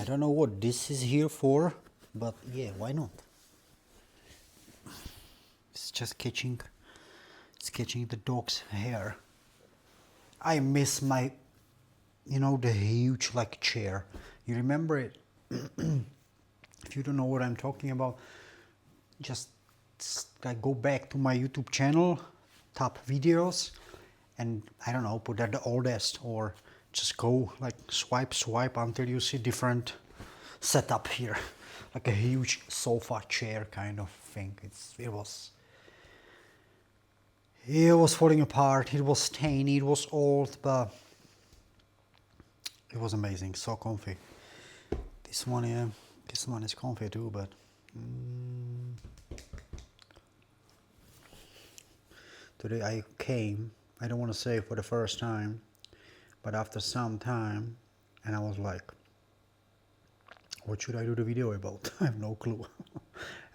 don't know what this is here for, but yeah, why not? It's just catching the dog's hair. I miss my, the huge like chair. You remember it? If you don't know what I'm talking about, just like go back to my YouTube channel, top videos, and I don't know, put that the oldest, or just go like swipe until you see different setup here, like a huge sofa chair kind of thing. It was falling apart. It was stained. It was old, but it was amazing. So comfy. This one, yeah, this one is comfy too, but. Today I came, I don't want to say for the first time, but after some time, and I was like, what should I do the video about? I have no clue.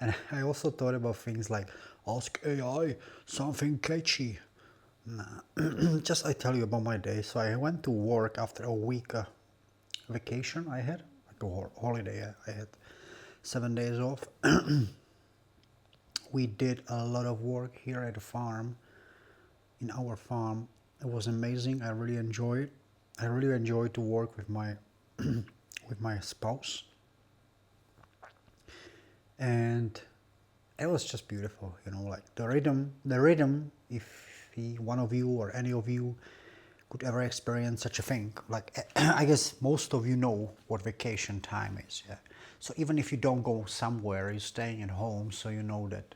And I also thought about things like, ask AI something catchy. Nah, just I tell you about my day. So I went to work after a week vacation I had, like a holiday. I had 7 days off. We did a lot of work here at the farm. In our farm, it was amazing. I really enjoyed. I really enjoyed to work with my with my spouse, and it was just beautiful. Like the rhythm. If one of you or any of you could ever experience such a thing, like I guess most of you know what vacation time is. Yeah. So even if you don't go somewhere, you're staying at home, so you know that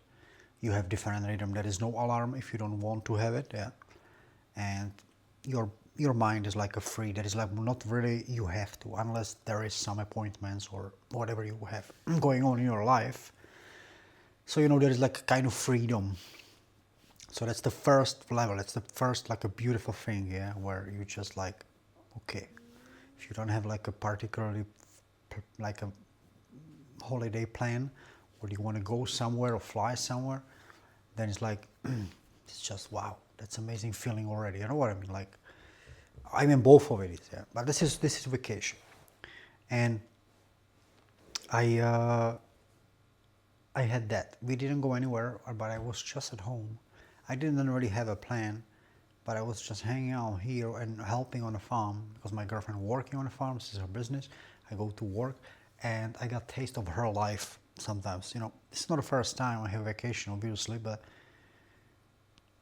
you have different rhythm. There is no alarm if you don't want to have it, yeah. And your mind is like a free. That is like not really you have to, unless there is some appointments or whatever you have going on in your life. So there is like a kind of freedom. So that's the first level. That's the first like a beautiful thing, yeah, where you just like, okay, if you don't have like a particularly like a holiday plan, or you want to go somewhere or fly somewhere, then it's like it's just wow, that's amazing feeling already. You know what I mean? Like I mean both of it is, yeah. But this is vacation, and I had that. We didn't go anywhere, but I was just at home. I didn't really have a plan, but I was just hanging out here and helping on the farm because my girlfriend working on the farm. This is her business. I go to work, and I got taste of her life. Sometimes, it's not the first time I have vacation, obviously, but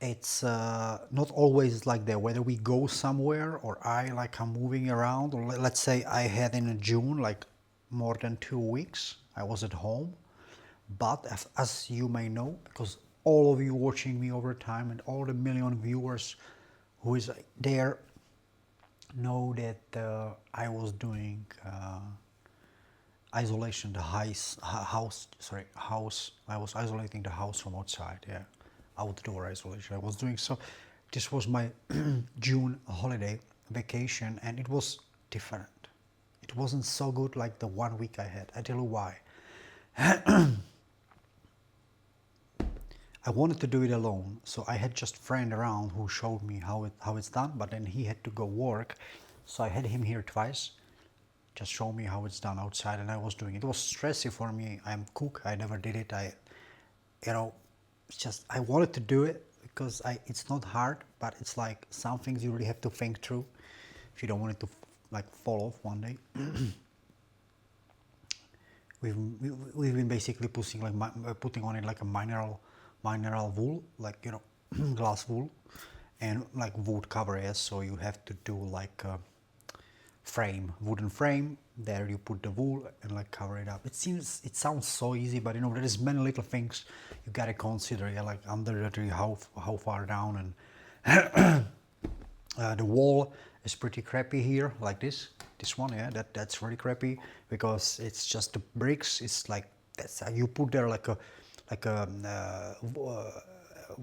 it's not always like that. Whether we go somewhere or I'm moving around, or let's say I had in June like more than 2 weeks I was at home. But as you may know, because all of you watching me over time and all the million viewers who is there know that I was doing isolation, house. I was isolating the house from outside. Yeah, outdoor isolation. I was doing so. This was my June holiday vacation, and it was different. It wasn't so good like the 1 week I had. I tell you why. I wanted to do it alone, so I had just a friend around who showed me how it's done. But then he had to go work, so I had him here twice. Just show me how it's done outside, and I was doing it. It was stressy for me. I'm cook. I never did it. It's just I wanted to do it because it's not hard, but it's like some things you really have to think through if you don't want it to like fall off one day. We've been basically putting on it like a mineral wool, like glass wool, and like wood cover. Yes, so you have to do like a wooden frame. There you put the wool and like cover it up. It sounds so easy, but there is many little things you gotta consider. Yeah, like under the tree, how far down, and the wall is pretty crappy here, like this one. Yeah, that's really crappy because it's just the bricks. It's like that's you put there like a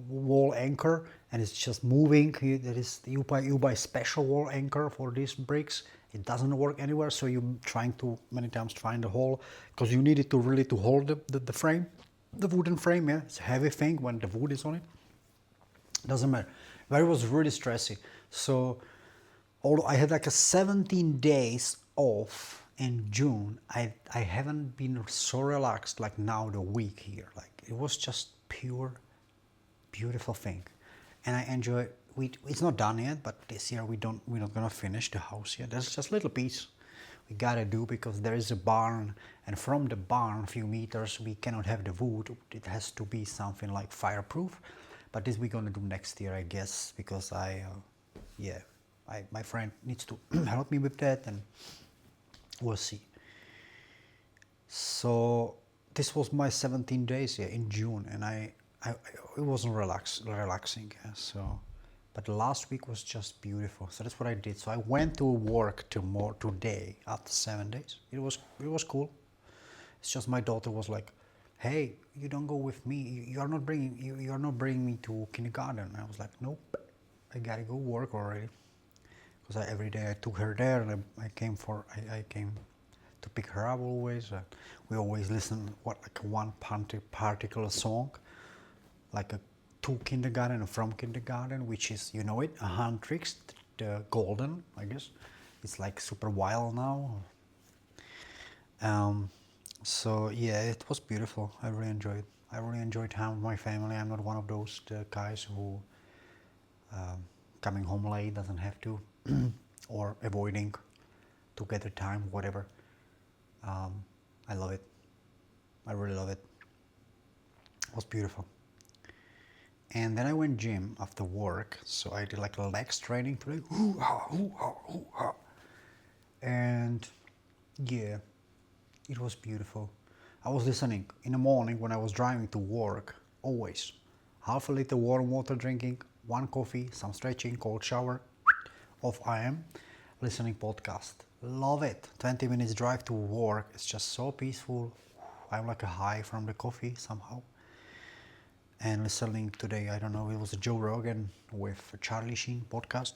wall anchor, and it's just moving. You buy special wall anchor for these bricks. It doesn't work anywhere, so you're trying to many times find a hole because you need it to really to hold the frame, the wooden frame. Yeah, it's a heavy thing when the wood is on it. Doesn't matter. But it was really stressy. So although I had like a 17 days off in June, I haven't been so relaxed like now the week here. Like it was just pure, beautiful thing, and I enjoy. It's not done yet, but this year we're not gonna finish the house yet. There's just a little piece we gotta do because there is a barn, and from the barn, a few meters, we cannot have the wood. It has to be something like fireproof. But this we're gonna do next year, I guess, because my friend needs to help me with that, and we'll see. So this was my 17 days here in June, and it wasn't relaxing. Yeah, so, but last week was just beautiful. So that's what I did. So I went to work today after 7 days. It was cool. It's just my daughter was like, "Hey, you don't go with me. You are not bringing me to kindergarten." I was like, "Nope, I gotta go work already." Because every day I took her there, and I came to pick her up always. We always listen like one particular song, like a to kindergarten or from kindergarten, which is, you know it, a hand tricks, the golden, I guess. It's like super wild now. So yeah, it was beautiful. I really enjoyed time with my family. I'm not one of those guys who coming home late doesn't have to, or avoiding together time, whatever. I love it. I really love it. It was beautiful. And then I went gym after work, so I did like a legs training today. And yeah, it was beautiful. I was listening in the morning when I was driving to work, always. Half a liter warm water drinking, one coffee, some stretching, cold shower, off I am, listening podcast. Love it. 20 minutes drive to work, it's just so peaceful. I'm like a high from the coffee somehow. And listening today, I don't know, it was a Joe Rogan with Charlie Sheen podcast.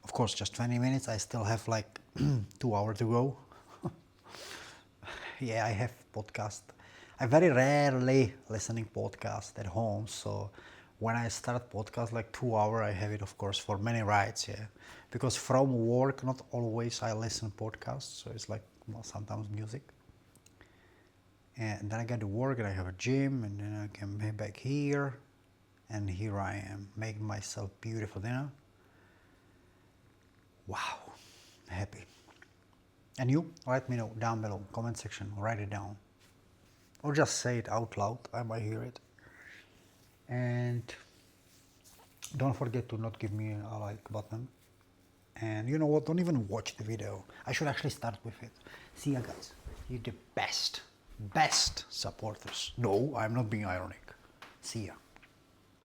Of course, just 20 minutes. I still have like 2 hours to go. Yeah, I have podcast. I very rarely listening podcast at home. So when I start podcast like 2 hours, I have it, of course, for many rides. Yeah, because from work, not always I listen podcasts. So it's like sometimes music. And then I get to work and I have a gym, and then I can head back here, and here I am making myself beautiful dinner. Wow, happy. And you, let me know down below, comment section, write it down, or just say it out loud. I might hear it. And don't forget to not give me a like button. And you know what? Don't even watch the video. I should actually start with it. See ya, guys. You're the best supporters. No, I'm not being ironic. See ya.